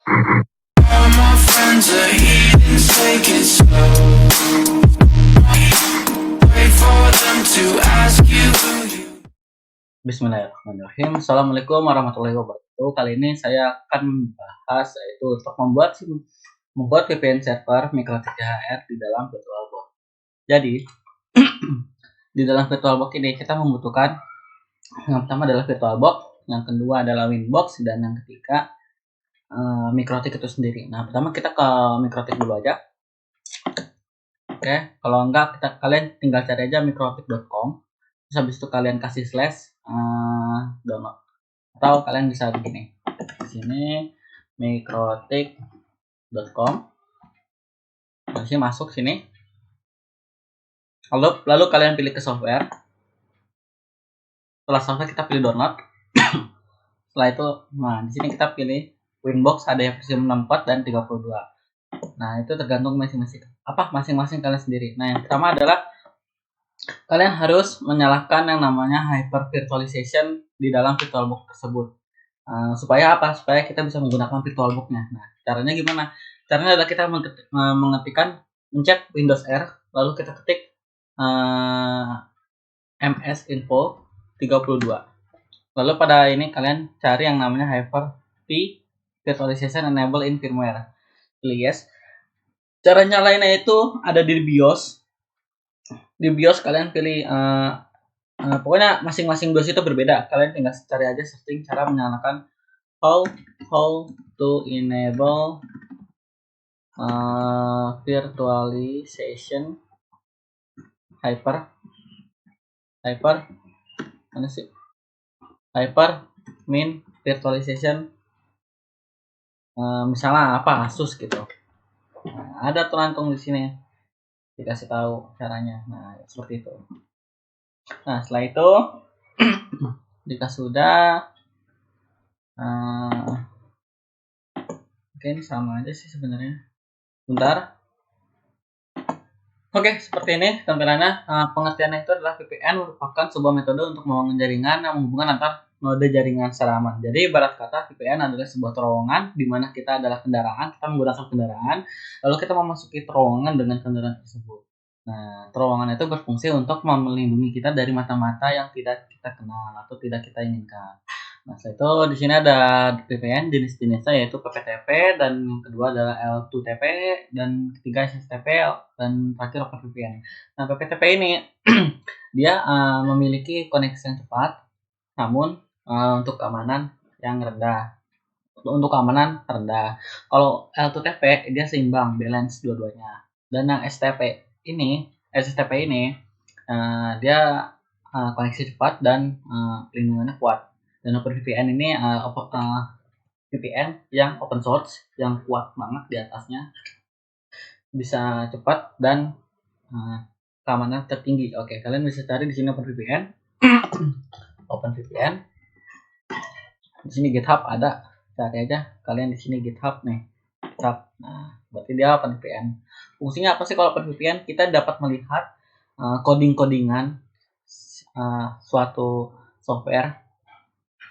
All my friends are heathens, take it slow. Wait for them to ask you who you. Bismillahirrahmanirrahim. Assalamualaikum warahmatullahi wabarakatuh. Kali ini saya akan membahas yaitu untuk membuat VPN server MikroTik THR di dalam VirtualBox. Jadi di dalam VirtualBox ini kita membutuhkan yang pertama adalah VirtualBox, yang kedua adalah Winbox, dan yang ketiga MikroTik itu sendiri. Nah, pertama kita ke MikroTik dulu aja. Oke, kalau enggak kalian tinggal cari aja mikrotik.com. Terus habis itu kalian kasih slash download, atau kalian bisa begini di sini mikrotik.com. Terus masuk sini, lalu kalian pilih ke software. Setelah software kita pilih download. Setelah itu, nah di sini kita pilih Winbox, ada yang versi 64 dan 32. Nah, itu tergantung masing-masing kalian sendiri. Nah, yang pertama adalah kalian harus menyalakan yang namanya Hyper Virtualization di dalam VirtualBox tersebut. Supaya apa? Supaya kita bisa menggunakan VirtualBox-nya. Nah, caranya gimana? Caranya adalah kita mencet Windows R, lalu kita ketik ms info 32. Lalu pada ini kalian cari yang namanya Hyper V Virtualization Enable in Firmware. Pilih yes. Cara nyalainnya itu ada di BIOS. Di BIOS kalian pilih pokoknya masing-masing BIOS itu berbeda. Kalian tinggal cari aja searching cara menyalakan how to enable virtualization hyper min virtualization, misalnya apa, Asus gitu. Nah, ada terangkum di sini dikasih tahu caranya. Nah, seperti itu. Nah, setelah itu jika sudah oke, ini sama aja sih sebenarnya. Bentar. Oke, seperti ini tampilannya. Pengertiannya itu adalah VPN merupakan sebuah metode untuk membangun jaringan yang menghubungkan antar node jaringan secara aman. Jadi ibarat kata VPN adalah sebuah terowongan di mana kita adalah kendaraan, kita menggunakan kendaraan, lalu kita memasuki terowongan dengan kendaraan tersebut. Nah, terowongan itu berfungsi untuk melindungi kita dari mata-mata yang tidak kita kenal atau tidak kita inginkan. Nah, setelah itu di sini ada VPN jenis-jenisnya, yaitu PPTP, dan yang kedua adalah L2TP, dan ketiga SSTP, dan terakhir OpenVPN. Nah, PPTP ini dia memiliki koneksi yang cepat, namun untuk keamanan yang rendah. Untuk keamanan rendah. Kalau L2TP dia seimbang, balance dua-duanya. Dan yang SSTP ini dia koneksi cepat dan pelindungannya kuat. Dan OpenVPN ini VPN yang open source yang kuat banget di atasnya, bisa cepat dan keamanan tertinggi. Oke, kalian bisa cari di sini OpenVPN. OpenVPN. Di sini GitHub ada, cari aja kalian di sini GitHub nih. GitHub. Nah, berarti dia OpenVPN. Fungsinya apa sih kalau OpenVPN? Kita dapat melihat coding-codingan suatu software,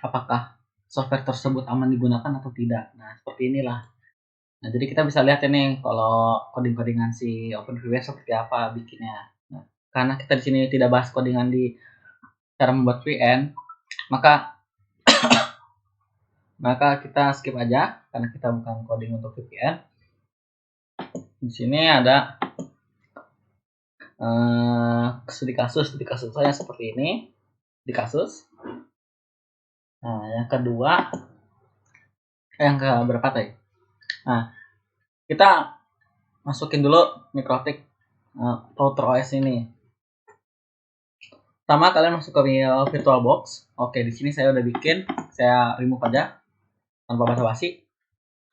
apakah software tersebut aman digunakan atau tidak. Nah, seperti inilah. Nah, jadi kita bisa lihat ini kalau coding-codingan si OpenVPN seperti apa bikinnya. Nah, karena kita di sini tidak bahas codingan di cara membuat VPN, maka kita skip aja karena kita bukan coding untuk VPN. Di sini ada di kasus saya seperti ini di kasus. Nah, yang kedua, yang ke berapa tadi? Nah, kita masukin dulu MikroTik Router OS ini. Pertama kalian masuk ke VirtualBox. Oke, di sini saya udah bikin, saya remove aja tanpa basa-basi.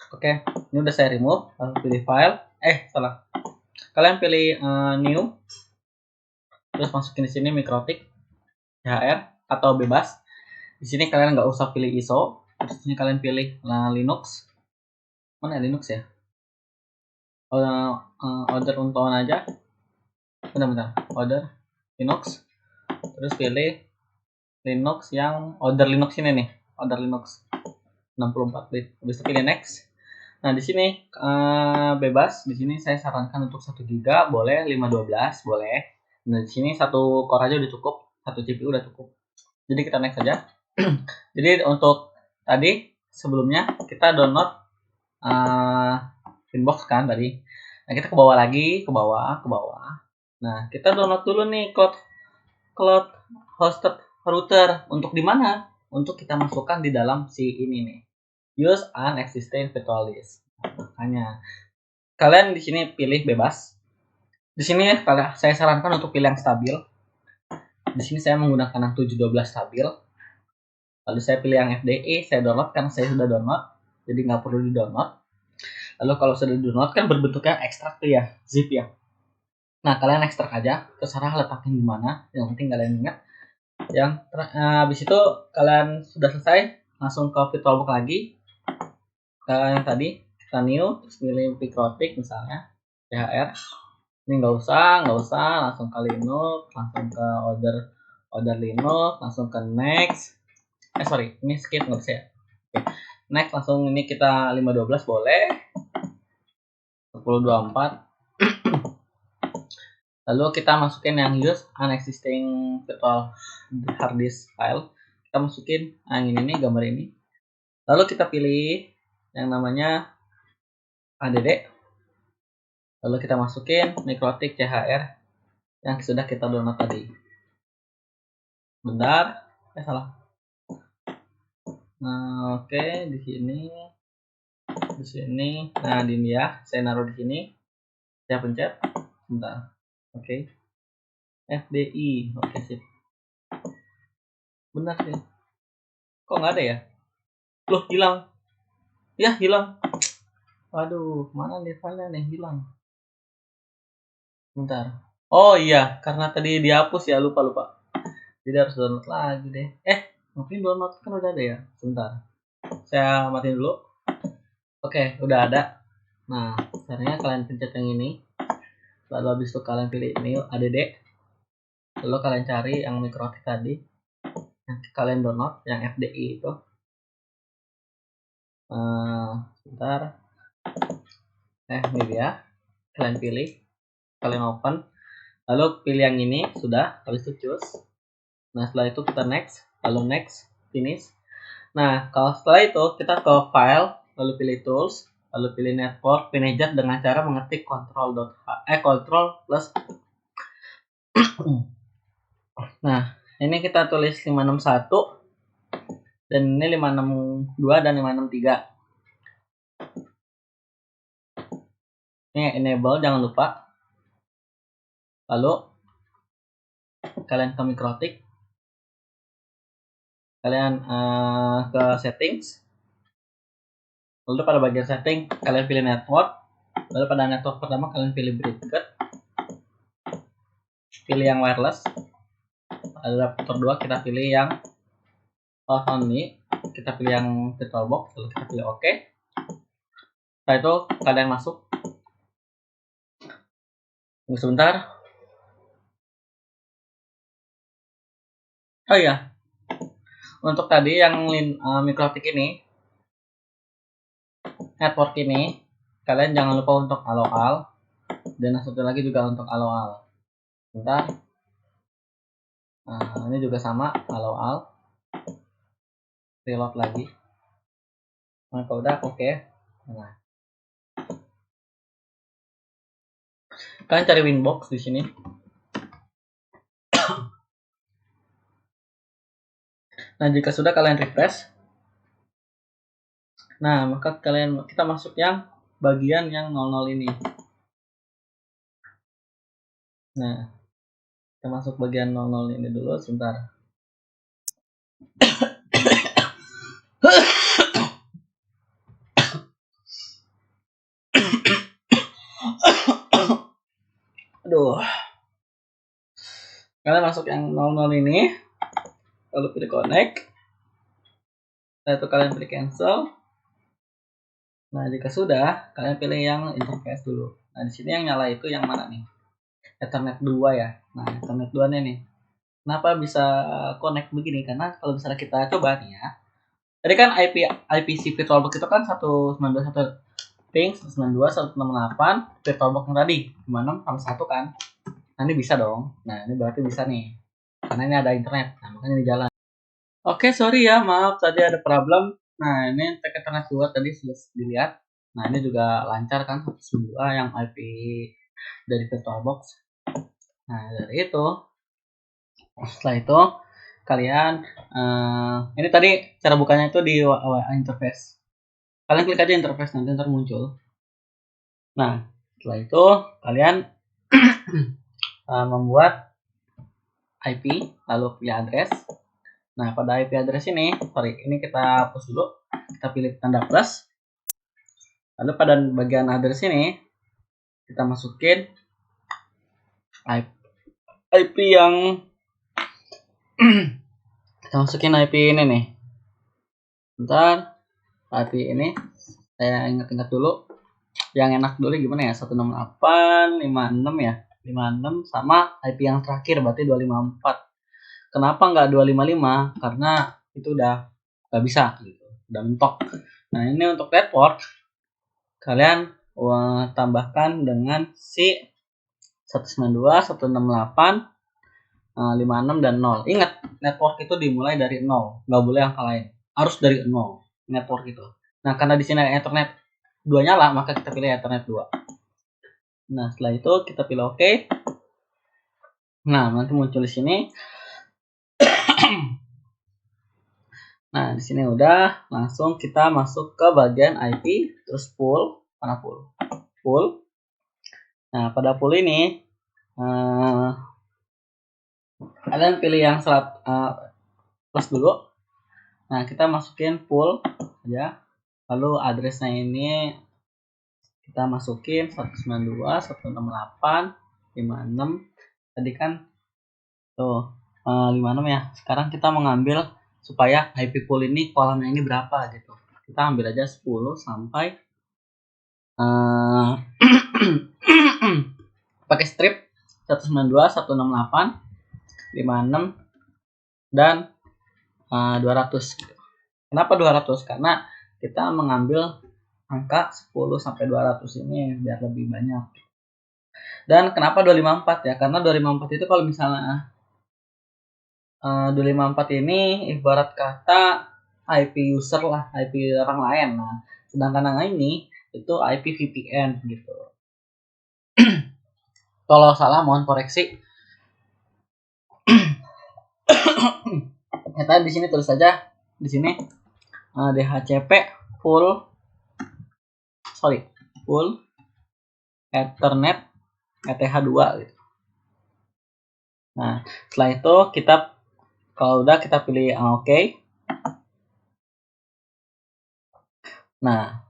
Oke, ini udah saya remove. Lalu pilih file. Salah. Kalian pilih new. Terus masukin di sini MikroTik THR atau bebas. Di sini kalian nggak usah pilih ISO. Terus di sini kalian pilih Linux. Mana Linux ya? Order untuk aja. Bentar. Order Linux. Terus pilih Linux yang order Linux ini nih. Order Linux 64 bit. Habis itu pilih next. Nah, di sini bebas. Di sini saya sarankan untuk 1 GB boleh, 512 boleh. Nah, di sini 1 core aja udah cukup, 1 CPU udah cukup. Jadi kita next saja. Jadi untuk tadi sebelumnya kita download Winbox kan tadi. Nah, kita ke bawah lagi, ke bawah. Nah, kita download dulu nih cloud hosted router. Untuk di mana? Untuk kita masukkan di dalam si ini nih. Use an existing virtual disk. Nah, makanya kalian di sini pilih bebas. Di sini saya sarankan untuk pilih yang stabil. Di sini saya menggunakan yang 712 stabil. Lalu saya pilih yang FDI, saya download karena saya sudah download, jadi nggak perlu di-download. Lalu kalau sudah di-download kan berbentuknya ekstrak tuh ya, zip ya. Nah, kalian ekstrak aja, terserah letaknya di mana, yang penting kalian ingat. Habis itu kalian sudah selesai, langsung ke VirtualBox lagi. Yang tadi kita new, terus pilih Picrotic misalnya, THR. Ini nggak usah, langsung ke Linux, langsung ke order Linux, langsung ke next. Ini skip nggak bisa ya. Oke. Next langsung ini kita 512 boleh, 1024. Lalu kita masukin yang use an existing virtual hard disk file. Kita masukin yang ini nih, gambar ini. Lalu kita pilih yang namanya ADD. Lalu kita masukin Mikrotik CHR yang sudah kita download tadi. Bentar, salah. Nah, oke, di sini. Nah, di ini ya, saya naruh di sini. Saya pencet. Bentar. Oke. FDI. Oke, sip. Benar sih. Kok nggak ada ya? Loh, hilang. Ya, hilang. Waduh, mana nih filenya nih hilang. Bentar. Oh iya, karena tadi dihapus ya, lupa. Jadi harus download lagi deh. Mungkin download kan udah ada ya. Sebentar. Saya matiin dulu. Oke, udah ada. Nah, caranya kalian pencet yang ini. Lalu habis itu kalian pilih new ADD. Lalu kalian cari yang Mikrotik tadi. Yang kalian download, yang FDI itu. Sebentar. Ini dia. Kalian pilih. Kalian open. Lalu pilih yang ini. Sudah. Habis itu choose. Nah, setelah itu kita next. Lalu next. Finish. Nah, kalau setelah itu kita ke file. Lalu pilih tools. Lalu pilih network manager dengan cara mengetik control plus. Nah, ini kita tulis 561 dan ini 562 dan 563. Ini enable, jangan lupa. Lalu kalian ke Mikrotik. Kalian ke settings. Lalu pada bagian setting kalian pilih network. Lalu pada network pertama kalian pilih Bridget. Pilih yang wireless. Lalu adapter 2 kita pilih yang only. Kita pilih yang VirtualBox. Lalu kita pilih OK. Setelah itu kalian masuk. Tunggu sebentar. Oh iya. Untuk tadi yang Mikrotik ini, network ini, kalian jangan lupa untuk aloal. Dan satu lagi juga untuk aloal. Bentar. Nah, ini juga sama, aloal. Reload lagi. Nah, kalau udah oke. Nah. Kalian cari Winbox di sini. Nah, jika sudah kalian refresh. Nah, maka kita masuk yang bagian yang 00 ini. Nah, kita masuk bagian 00 ini dulu sebentar. Aduh. Kalian masuk yang 00 ini. Lalu pilih connect. Setelah itu kalian pilih cancel. Nah, jika sudah, kalian pilih yang interface dulu. Nah, di sini yang nyala itu yang mana nih? Ethernet 2 ya. Nah, Ethernet 2 nih. Kenapa bisa connect begini? Karena kalau misalnya kita coba nih ya. Tadi kan IPC VirtualBox itu kan 192.168 ping 192.168 VirtualBox yang tadi 56 sama 1 kan. Nah ini bisa dong. Nah ini berarti bisa nih karena ini ada internet. Nah makanya ini jalan. Oke, sorry ya, maaf tadi ada problem. Nah ini tag internet 2 tadi sudah dilihat. Nah ini juga lancar kan 192 yang IP dari VirtualBox. Nah dari itu setelah itu kalian ini tadi cara bukanya itu di WA interface. Kalian klik aja interface nanti ntar muncul. Nah setelah itu kalian membuat IP lalu pilih address. Nah pada IP address ini, ini kita hapus dulu. Kita pilih tanda plus. Lalu pada bagian address ini kita masukin IP yang kita masukin IP ini nih. Bentar, IP ini saya ingat-ingat dulu. Yang enak dulu gimana ya? 168.56 ya. 56 sama IP yang terakhir berarti 254. Kenapa nggak 255? Karena itu udah nggak bisa gitu. Udah mentok. Nah, ini untuk network kalian tambahkan dengan si 192, 168, 56 dan 0. Ingat, network itu dimulai dari 0, nggak boleh angka lain. Harus dari 0 network itu. Nah, karena di sini Ethernet 2 nyala, maka kita pilih Ethernet 2. Nah, setelah itu kita pilih OK. Nah, nanti muncul di sini. Nah, di sini udah, langsung kita masuk ke bagian IP, terus pool, mana pool? Pool. Nah, pada pool ini kalian pilih yang plus dulu. Nah, kita masukin pool aja. Lalu addressnya ini kita masukin 192, 168, 56. Tadi kan tuh 56 ya. Sekarang kita mengambil supaya IP pool ini kolomnya ini berapa gitu. Kita ambil aja 10 sampai pakai strip 192, 168, 56 dan 200. Kenapa 200? Karena kita mengambil angka 10 sampai 200 ini biar lebih banyak. Dan kenapa 254 ya? Karena 254 itu kalau misalnya 254 ini ibarat kata IP user lah, IP orang lain. Nah, sedangkan yang ini itu IP VPN gitu. Kalau salah mohon koreksi. Kita di sini tulis saja di sini DHCP full Ethernet ETH2 gitu. Nah, setelah itu kita kalau udah kita pilih OK. Nah,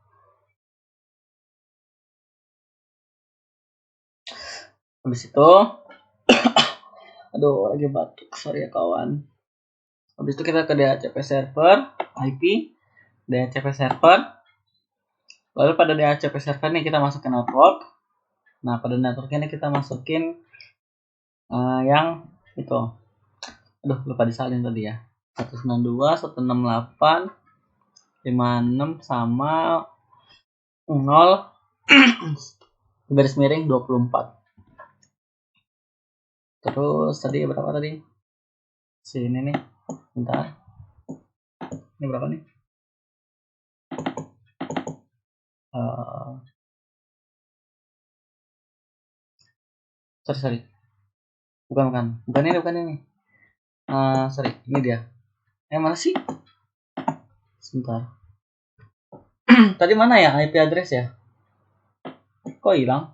habis itu aduh lagi batuk, sorry ya kawan. Habis itu kita ke DHCP server, IP, DHCP server. Lalu pada DHCP server ini kita masukin network. Nah, pada network ini kita masukin yang itu. Aduh, lupa disalin tadi ya. 192, 168, 56 sama 0 garis miring 24. Terus tadi berapa tadi? Sini nih. Bentar. Ini berapa nih? Sorry. Bukan ini. Sorry, ini dia. Mana sih? Sebentar. Tadi mana ya IP address ya? Kok hilang?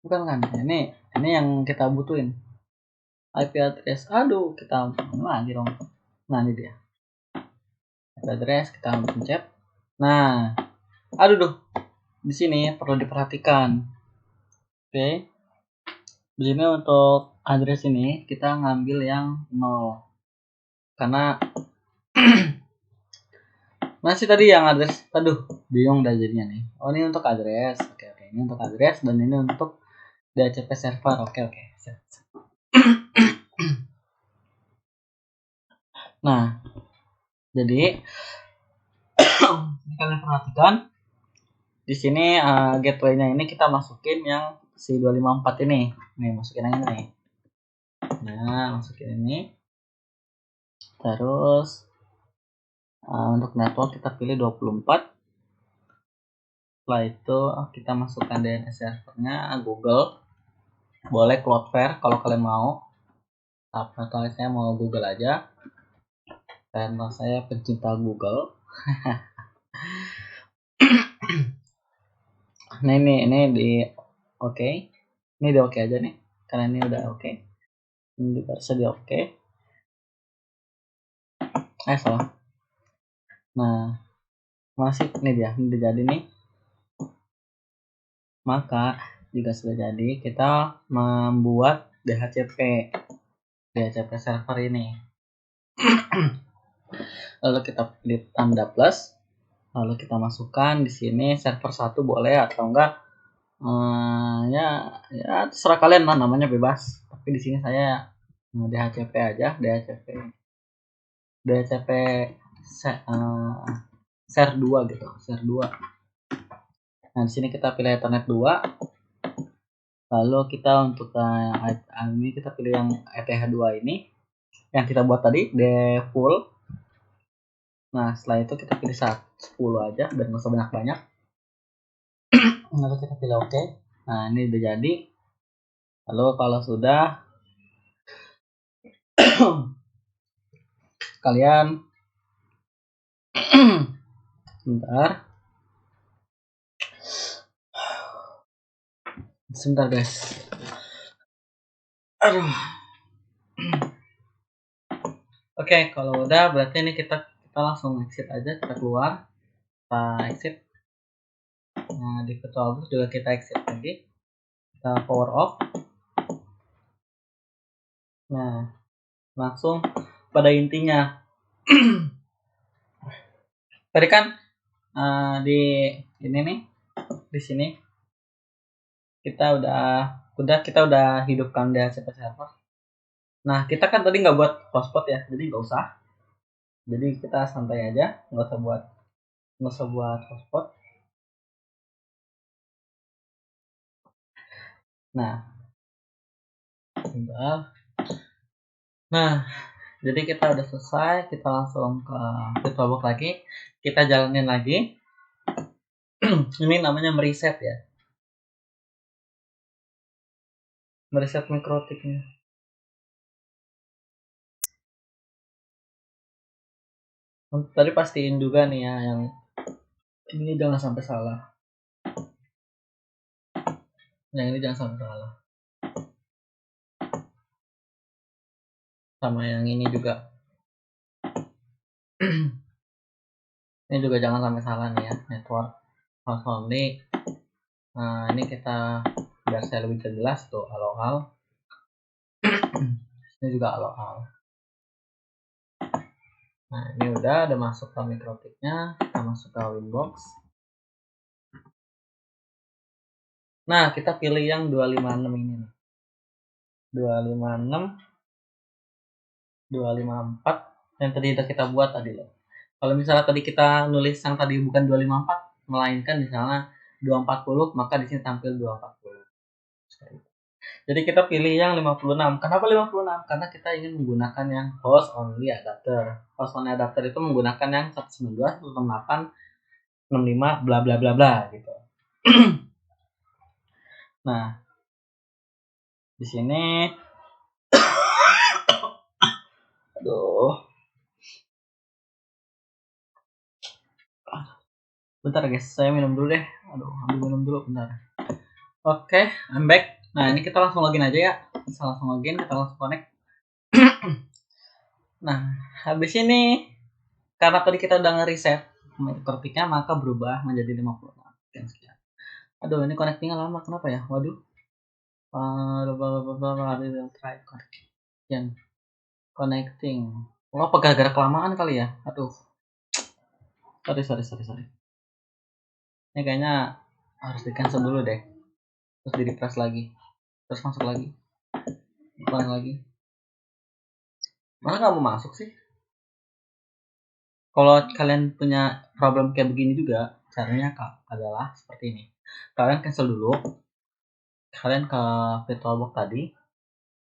Bukan kan? Ini yang kita butuhin. IP address. Aduh, kita lagi dong. Nah, ini dia. IP address kita pencet. Nah, aduh. Di sini perlu diperhatikan. Oke. Di sini untuk address ini kita ngambil yang 0. Karena masih tadi yang address, aduh, bingung dah jadinya nih. Oh, ini untuk address. Oke. Ini untuk address dan ini untuk DHCP server. Oke. Nah, jadi kalian perhatikan di sini gateway-nya ini kita masukin yang si 254 ini. Nih, masukin yang ini. Nah, masukin ini. Terus untuk network kita pilih 24. Setelah itu kita masukkan DNS servernya Google. Boleh Cloudflare kalau kalian mau. Tapi saya mau Google aja. Karena saya pencinta Google. Nah ini di oke. Ini di oke aja nih. Karena ini udah oke. Ini bisa di oke. Salah. Nah, masih ini dia, ini udah jadi nih. Maka jika sudah jadi, kita membuat DHCP server ini. Lalu kita pilih tanda plus, lalu kita masukkan di sini server 1 boleh atau enggak, ya terserah kalian lah, namanya bebas. Tapi di sini saya DHCP aja, DHCP share 2 gitu, share 2. Nah, di sini kita pilih Ethernet 2. Lalu kita untuk ini kita pilih yang ETH2 ini yang kita buat tadi, default. Nah, setelah itu kita pilih 10 aja biar nggak usah banyak-banyak. Lalu kita pilih oke. Nah, ini udah jadi. Lalu kalau sudah kalian sebentar guys. Aduh. Oke, kalau udah berarti ini kita langsung exit aja, kita keluar, kita exit. Nah, di VirtualBox juga kita exit lagi, kita power off. Nah, langsung pada intinya. Tadi kan di ini nih, di sini kita udah hidupkan DHCP server. Nah, kita kan tadi nggak buat hotspot ya, jadi nggak usah. Jadi kita santai aja, nggak usah buat hotspot. Nah, jadi kita udah selesai, kita langsung ke VirtualBox lagi, kita jalanin lagi. Ini namanya mereset ya, mereset mikrotiknya. Tadi pastiin juga nih ya, yang ini jangan sampai salah. Yang ini jangan sampai salah. Sama yang ini juga. Ini juga jangan sampai salah nih ya, network host only. Nah, ini kita biar saya lebih jelas tuh, halo. Ini juga halo. Nah, ini udah masuk ke mikrotiknya, kita masuk ke Winbox. Nah, kita pilih yang 256 ini nih. 256 254 yang tadi kita buat tadi loh. Kalau misalnya tadi kita nulis yang tadi bukan 254, melainkan misalnya 240, maka di sini tampil 240. Jadi kita pilih yang 56. Kenapa 56? Karena kita ingin menggunakan yang host only adapter. Host only adapter itu menggunakan yang 192, 168, 65 bla bla bla bla gitu. Nah, di sini aduh. Bentar guys, saya minum dulu deh. Ambil minum dulu bentar. Oke, I'm back. Nah, ini kita langsung login aja ya. Kita langsung login, kita langsung connect. Nah, habis ini karena tadi kita udah nge-reset mikrotiknya, maka berubah menjadi 56. Sekian. Aduh, ini connectingnya lama. Kenapa ya? Waduh. Try connecting. Apa gara-gara kelamaan kali ya? Aduh. Sorry. Ini kayaknya harus di cancel dulu deh. Terus di refresh lagi. Terus masuk lagi. Ulang lagi. Mana nggak mau masuk sih? Kalau kalian punya problem kayak begini juga, caranya adalah seperti ini. Kalian cancel dulu. Kalian ke VirtualBox tadi,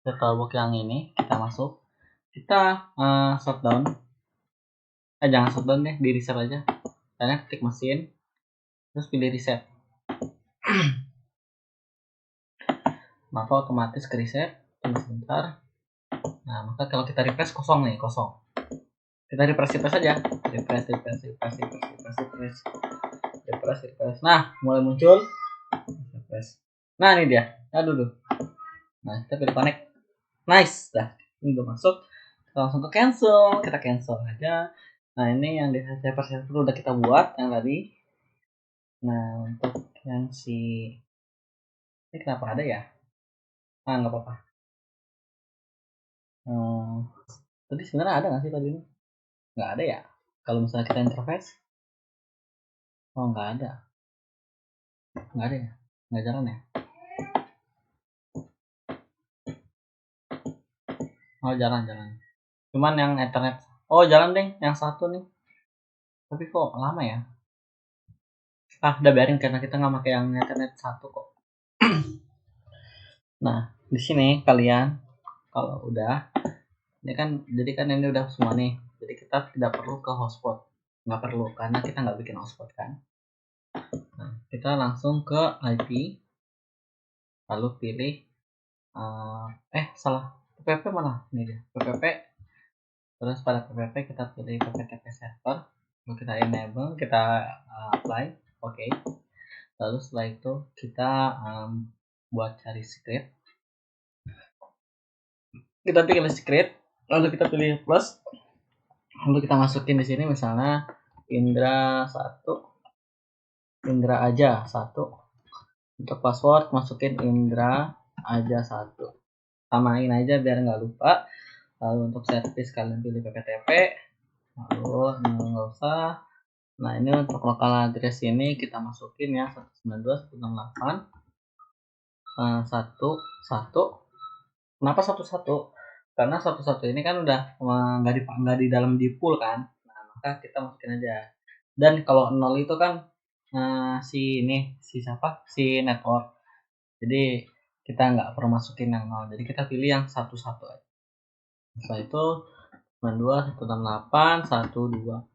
VirtualBox yang ini kita masuk. Kita shutdown. Jangan shutdown deh, di reset aja. Kalian klik mesin, terus pilih reset. Maka otomatis ke reset. Tunggu sebentar. Nah, maka kalau kita refresh kosong nih, kosong. Kita refresh aja. Refresh. Nah, mulai muncul. Refresh. Nah, ini dia. Aduh. Nah, kita pilih connect. Nice, dah. Ini udah masuk. Kita langsung ke cancel. Kita cancel aja. Nah, ini yang di server udah kita buat yang tadi. Nah, untuk yang ini kenapa ada ya? Nggak apa-apa. Tadi sebenarnya ada nggak sih tadi ini? Nggak ada ya. Kalau misalnya kita interface, nggak ada. Nggak ada ya. Nggak jalan ya. Jalan. Cuman yang Ethernet. Jalan deh. Yang satu nih. Tapi kok lama ya? Udah biarin karena kita nggak pakai yang Ethernet satu kok. Nah, di sini kalian kalau udah ini kan, jadi kan ini udah semua nih. Jadi kita tidak perlu ke hotspot. Nggak perlu karena kita nggak bikin hotspot kan. Nah, kita langsung ke IP. Lalu pilih salah. PPP mana? Ini dia. PPP. Terus pada PPP kita pilih PPTP server. Lalu kita enable, kita apply. Oke. Lalu setelah itu kita buat cari script. Kita pilih script, lalu kita pilih plus. Lalu kita masukin di sini misalnya Indra aja 1. Untuk password masukin Indra aja 1. Samain aja biar nggak lupa. Lalu untuk service kalian pilih PPTP. Lalu nggak usah. Nah, ini untuk local address ini kita masukin ya 192.168 1. Kenapa 1 karena 1 ini kan udah nggak di dalam di pool kan. Nah, maka kita masukin aja. Dan kalau 0 itu kan si network. Jadi kita nggak perlu masukin yang 0. Jadi kita pilih yang 1 aja. Setelah itu 92.168.1.2.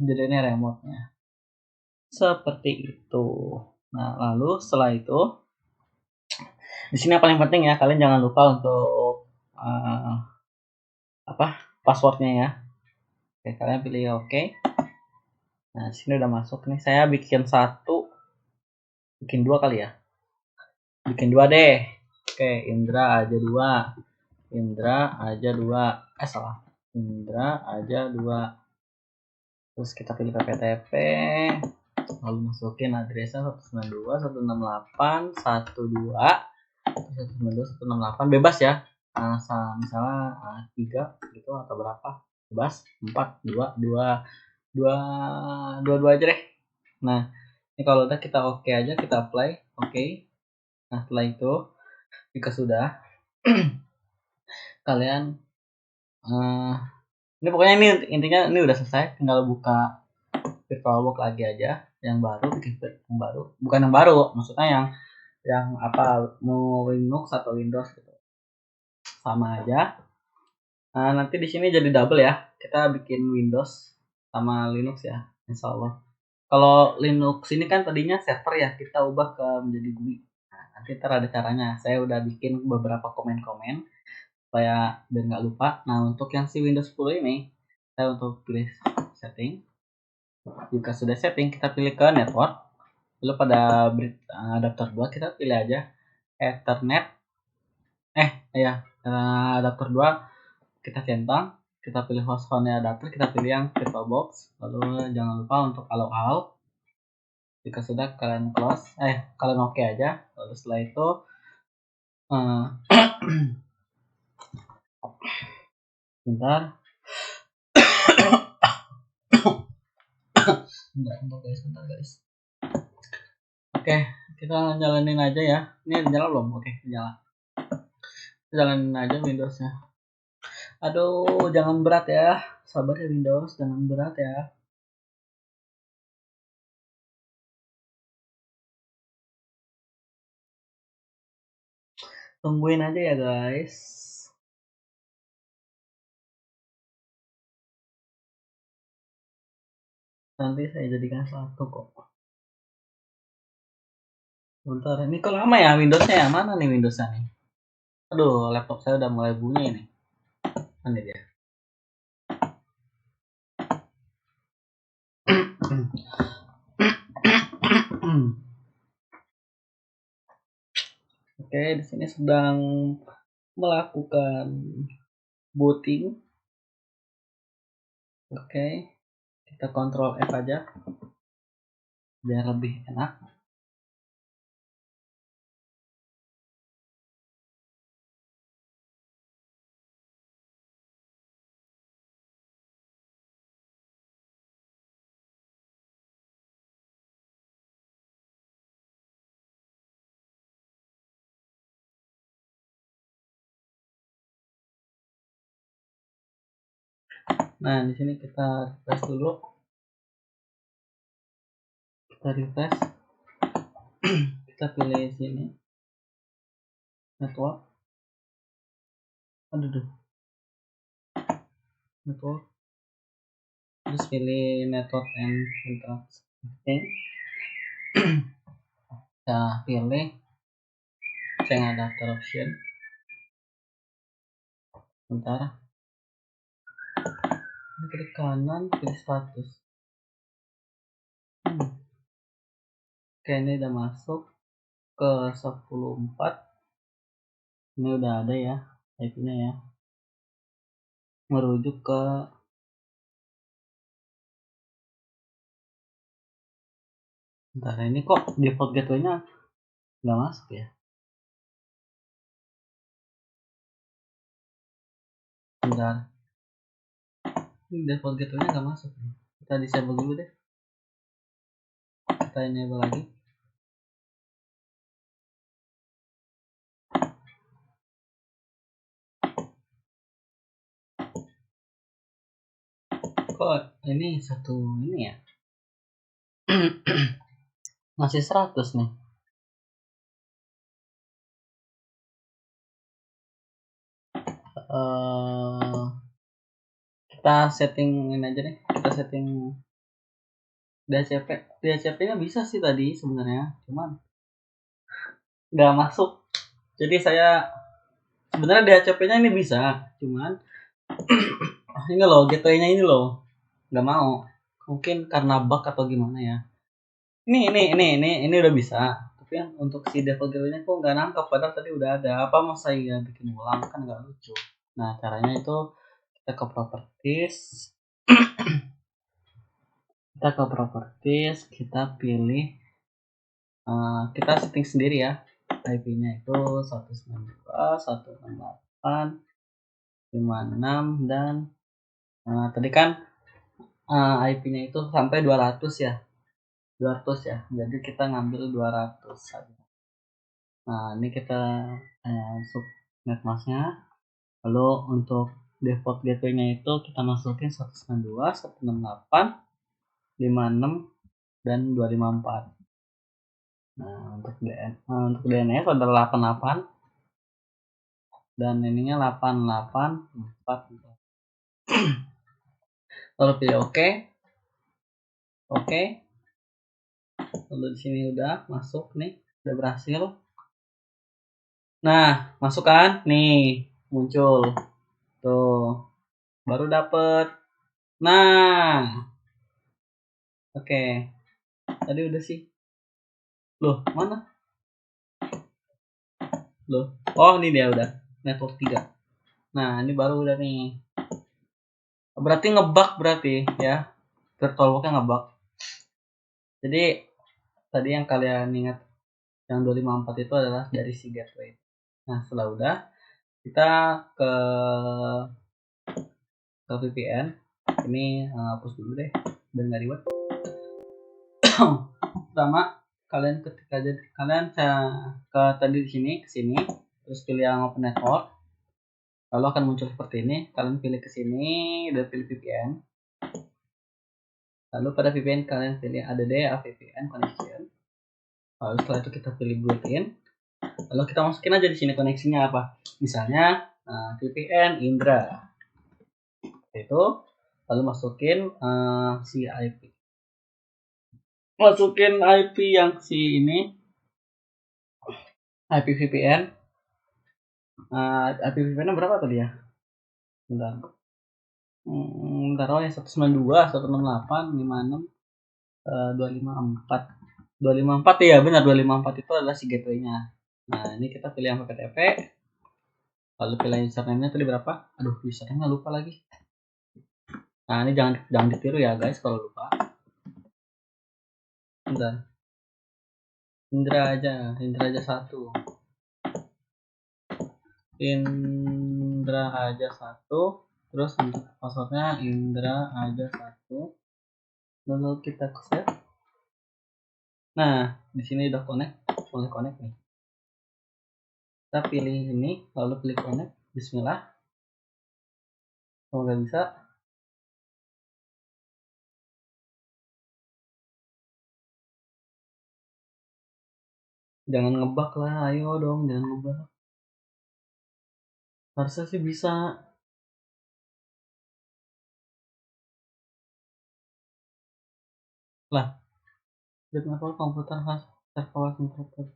Jadi ini remote-nya. Seperti itu. Nah, lalu setelah itu di sini yang paling penting ya, kalian jangan lupa untuk passwordnya ya. Oke, kalian pilih oke. Nah, sini udah masuk nih. Saya bikin 1, bikin 2 kali ya. Bikin 2 deh. Oke, Indra aja 2. Indra aja 2. Salah. Indra aja 2. Terus kita pilih PPTP. Lalu masukin addressnya 192.168.1.2. Bebas ya. Misalnya 3 gitu atau berapa. Bebas. 4, 2 aja deh. Nah, ini kalau udah kita oke aja, kita apply. Oke. Nah, setelah itu jika sudah kalian ini pokoknya ini intinya ini udah selesai, tinggal buka VirtualBox lagi aja yang baru, bikin yang baru. Bukan yang baru, maksudnya yang apa, mau Linux atau Windows gitu. Sama aja. Nah, nanti di sini jadi double ya. Kita bikin Windows sama Linux ya, insya Allah. Kalau Linux ini kan tadinya server ya, kita ubah ke menjadi GUI. Nah, nanti ntar ada caranya. Saya udah bikin beberapa komen-komen supaya biar nggak lupa. Nah, untuk yang si Windows 10 ini, saya untuk pilih setting. Jika sudah setting, kita pilih ke network. Lalu pada adapter 2 kita pilih aja Ethernet. Adapter 2 kita centang. Kita pilih host adapter, kita pilih yang VirtualBox. Lalu jangan lupa untuk allow all. Jika sudah kalian close, kalian oke aja. Lalu setelah itu bentar guys. Oke, kita jalanin aja ya. Ini nyala belum? Oke, nyala. Jalanin aja Windowsnya. Aduh, jangan berat ya. Sabar ya Windows, jangan berat ya. Tungguin aja ya guys. Nanti saya jadikan satu kok. Bentar, ini kok lama ya Windowsnya ya? Mana nih Windowsnya nih? Aduh, laptop saya udah mulai bunyi nih. Mana dia? Oke, di sini sedang melakukan booting. Oke, kita kontrol F aja biar lebih enak. Nah, di sini kita refresh dulu. Kita refresh. Kita pilih sini network. Aduh, network. Terus pilih network and internet. Oke. Kita pilih change adapter option. Bentar. Ini klik kanan, pilih status. Oke, ini udah masuk ke 10.4. Ini udah ada ya IP-nya ya. Merujuk ke bentar, ini kok default gateway-nya nggak masuk ya? Bentar. Ini default gateway-nya nggak masuk nih. Kita disable dulu deh. Kita enable lagi. Kok ini satu ini ya? Masih 100 nih. Kita setting ini aja deh. Kita setting DHCP. DHCP-nya bisa sih tadi sebenarnya, cuman nggak masuk. Jadi saya sebenarnya DHCP-nya ini bisa, cuman ini loh gateway-nya ini loh nggak mau. Mungkin karena bug atau gimana ya. Ini udah bisa. Tapi yang untuk si default gateway-nya kok nggak nangkep, padahal tadi udah ada. Apa mau saya bikin ulang, kan nggak lucu. Nah, caranya itu kita ke properties. Kita pilih kita setting sendiri ya. IP-nya itu 192.168.56 dan tadi kan IP-nya itu sampai 200 ya. 200 ya. Jadi kita ngambil 200 saja. Nah, ini kita subnet masknya. Lalu untuk default gateway-nya itu kita masukin 192.168.56 dan 254. Nah, untuk DNS ada 88 dan ininya 884. Lalu pilih OK. Lalu di sini udah masuk nih, udah berhasil. Nah, masuk kan? Nih, muncul. Tuh. Baru dapet. Nah. Oke. Tadi udah sih. Loh, mana? Loh. Oh, ini dia udah. Network 3. Nah, ini baru udah nih. Berarti ngebug berarti ya. VirtualBox-nya ngebug. Jadi tadi yang kalian ingat yang 254 itu adalah dari si gateway. Nah, setelah udah kita ke VPN. Ini hapus dulu deh biar nggak ribet. Pertama kalian ketik aja, kalian ke tadi di sini ke sini, terus pilih yang open network. lalu akan muncul seperti ini. Kalian pilih ke sini dan pilih VPN. Lalu pada VPN kalian pilih add a VPN connection. Lalu setelah itu kita pilih built-in. Lalu kita masukin aja di sini koneksinya apa. Misalnya VPN Indra. Itu lalu masukin si IP. Masukin IP yang si ini. IP VPN. IP VPN berapa tadi ya? Bentar. Bentar, oh ya 192, 168, 56, 254. 254 ya, benar 254 itu adalah si gateway-nya. Nah, ini kita pilih yang PPTP. Lalu pilih username-nya tadi berapa? Aduh, username-nya lupa lagi. Nah, ini jangan ditiru ya, guys, kalau lupa. Bentar. Indra aja 1. Indra aja 1. Terus untuk passwordnya Indra aja 1. Lalu kita save. Nah, di sini udah boleh connect nih. Kita pilih ini, lalu pilih connect. Bismillah. Kalau nggak bisa, jangan ngebug lah, ayo dong, jangan ngebug. Harusnya sih bisa. Lah, kenapa komputer harus terkawal komputer?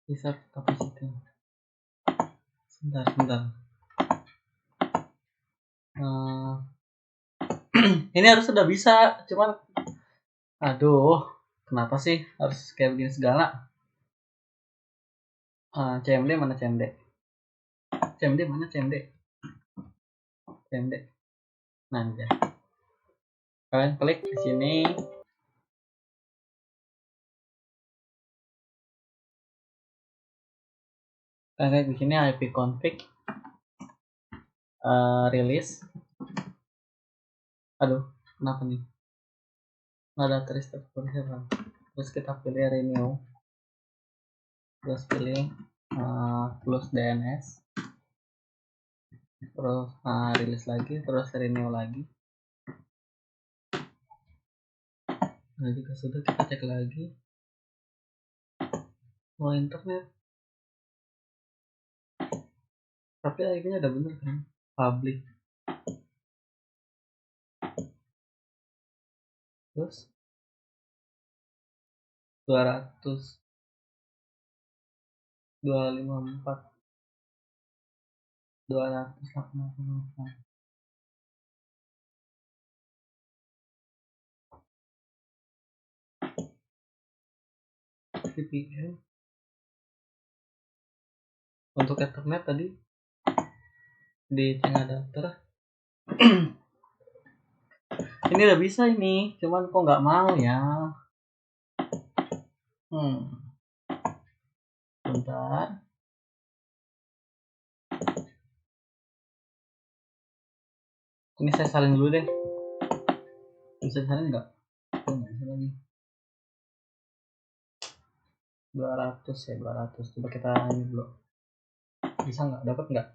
Reset capacity. Sebentar. Ini harus sudah bisa, cuman aduh, kenapa sih harus kayak begini segala? CMD mana CMD? CMD mana CMD? CMD. Nah, ya. Kalian klik di sini. Kalian klik di sini ipconfig release. Aduh, kenapa nih? Ada terus kita pilih renew. Terus pilih close DNS. Terus release lagi, terus renew lagi. Nah, jika sudah kita cek lagi. Oh, internet. Tapi IP-nya ada bener kan? Public. Terus 200 254 288 VPN. Untuk Ethernet tadi di tengah daftar. Ini udah bisa ini, cuman kok nggak mau ya. Bentar. Ini saya salin dulu deh. Bisa salin nggak? Nggak bisa lagi. 200 ya, 200. Coba kita ini dulu. Bisa nggak? Dapat nggak?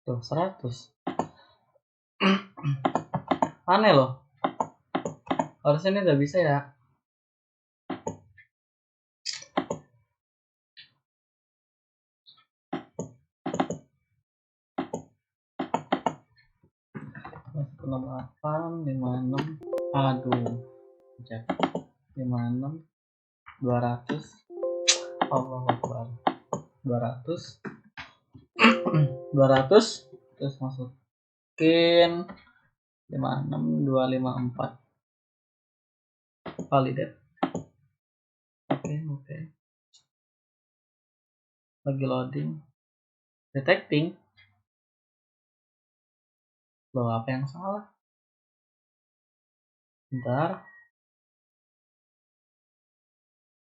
Tuh, 100. Aneh loh. Harusnya ini udah bisa ya. Nomor 8, 56. Aduh. Cek. 56 200. Allah Akbar. 200 200 terus masukin 56254 validate. Oke. Lagi loading. Detecting. Loh, apa yang salah? Bentar.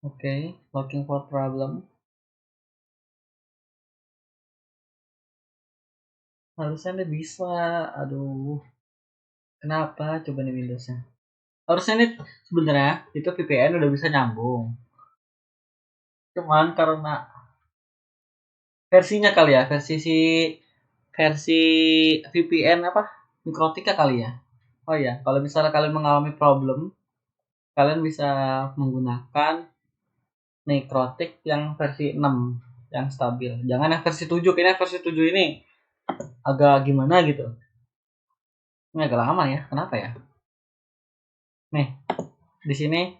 Oke, looking for problem. Harusnya ini bisa. Aduh. Kenapa? Coba nih Windowsnya. Harusnya ini sebenarnya itu VPN udah bisa nyambung. Cuman karena versinya kali ya, versi VPN apa? Mikrotika kali ya. Oh ya, kalau misalnya kalian mengalami problem, kalian bisa menggunakan Mikrotik yang versi 6 yang stabil. Jangan yang versi 7, kayaknya versi 7 ini agak gimana gitu. Ini agak lama ya. Kenapa ya? Nih, di sini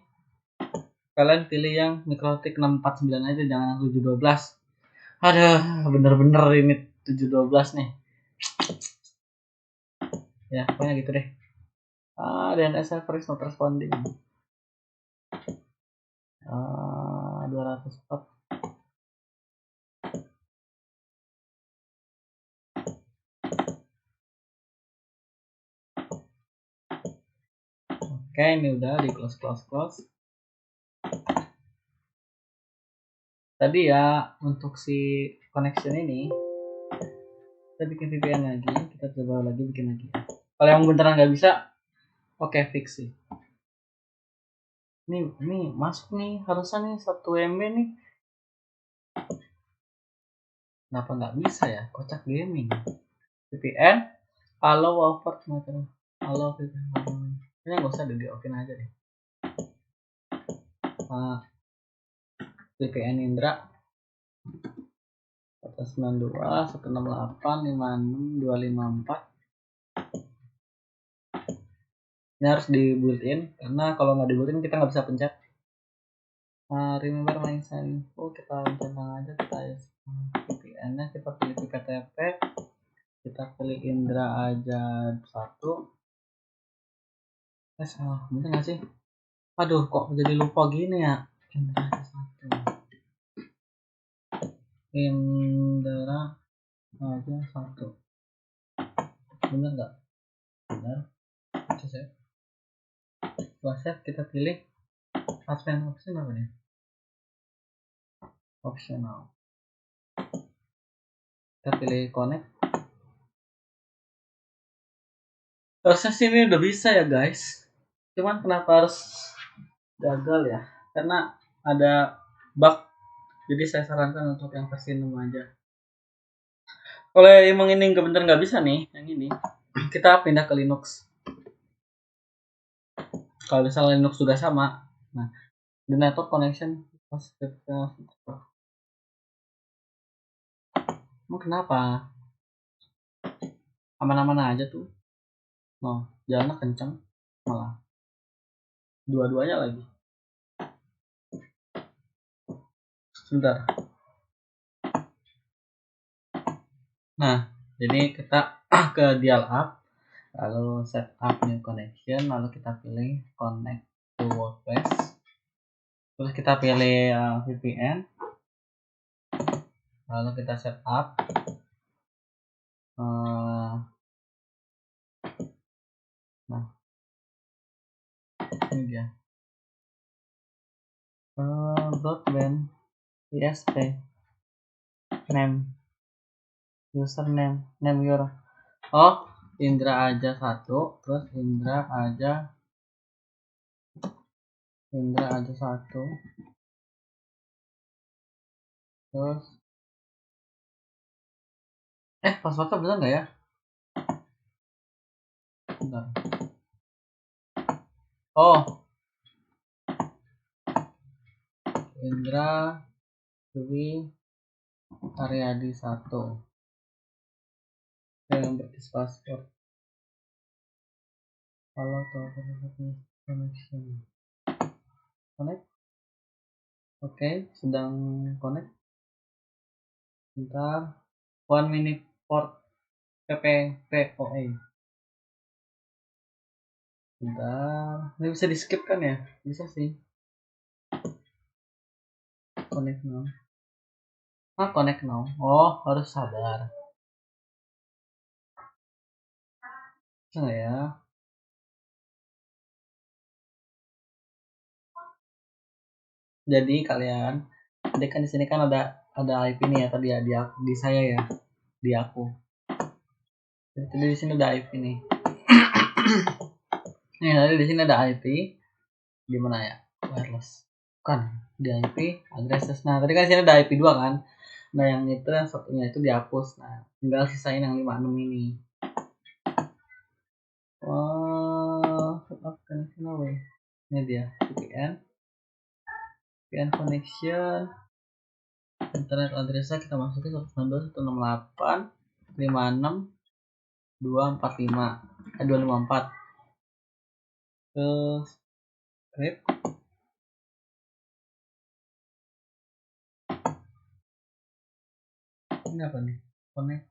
kalian pilih yang Mikrotik 649 aja, jangan yang 712. Aduh, bener-bener ini 712 nih. Ya, pokoknya gitu deh. DNS server is not responding. 204. Oke, ini udah di close. Tadi ya untuk si connection ini kita bikin VPN lagi, kita coba lagi bikin lagi. Kalau yang beneran nggak bisa, oke, fix sih. Ini masuk nih, harusnya nih 1 MB nih. Kenapa nggak bisa ya? Kocak gaming. VPN, allow over semacam. Allow VPN. Kayaknya nggak usah di offin aja deh. VPN Indra 192 168 56 254. Ini harus di built in karena kalau nggak di built in kita nggak bisa pencet. Remember my sign. Kita centang aja, kita VPN nya kita pilih PKTP, kita pilih Indra aja 1. Salah bener nggak sih? Aduh, kok jadi lupa gini ya. Indra aja 1, Indra aja 1, bener nggak? Bener. Terus ya, setelah save kita pilih advance option apa nih? Optional. Kita pilih connect. Harusnya sih ini udah bisa ya guys. Cuman kenapa harus gagal ya? Karena ada bug. Jadi saya sarankan untuk yang versi 6 aja. Kalau emang ini nggak bisa nih, yang ini kita pindah ke Linux. Kalau misalnya Linux juga sama, nah di network connection emang kenapa? Aman-aman aja tuh. Oh, jalannya kenceng malah. Dua-duanya lagi. Sebentar. Nah, jadi kita ke dial up, lalu set up new connection, lalu kita pilih connect to workplace, terus kita pilih VPN, lalu kita set up. Nah, ini dia. Broadband ISP name username name your Indra aja 1, terus Indra aja 1, terus passwordnya bener nggak ya? Bentar. Indra Dwi Aryadi 1 yang berisi password. Halo, connection connect. Oke, sedang connect. Bentar, 1 minute port PPPoE. Bentar, ini bisa di skip kan ya? Bisa sih. Connect now. Connect now. Harus sabar. Bisa nggak ya? Jadi kalian, tadi kan di sini kan ada IP nih ya tadi ya di saya ya, di aku. Jadi di sini ada IP nih. Nih tadi di sini ada IP di mana ya? Wireless. Bukan di IP addresses. Nah tadi kan sini ada IP 2 kan. Nah yang itu yang satunya itu dihapus. Nah tinggal sisain yang 56 ini. Setup connection away. Ini dia VPN connection. Internet addressnya kita masukin 192.168.56.254 terus script ini apa nih, connect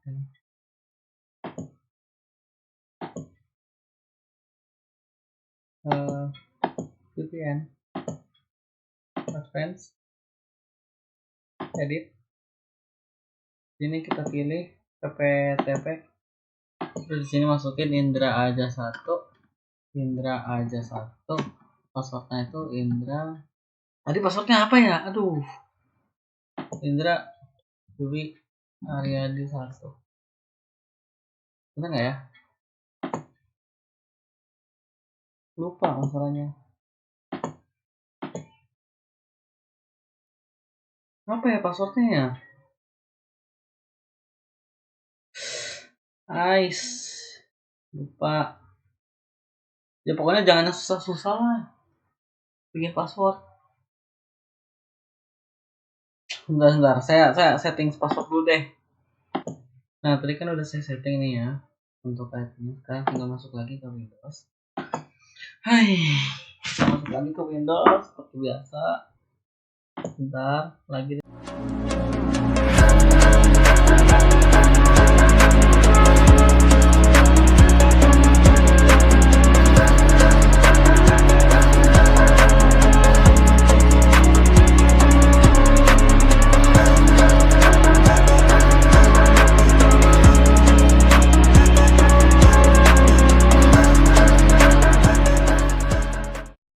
VPN advance edit. Sini kita pilih pptp, terus di sini masukin Indra aja 1, passwordnya itu Indra. Tadi passwordnya apa ya? Aduh, Indra Dwi Aryadi 1. Bener nggak ya? Lupa masalahnya. Apa ya passwordnya ya? Lupa. Ya pokoknya jangan yang susah-susah lah bikin password. Bentar, saya setting password dulu deh. Nah tadi kan udah saya setting nih ya untuk IP-nya. Sekarang tinggal masuk lagi ke Windows. Masuk lagi ke Windows seperti biasa. Bentar lagi.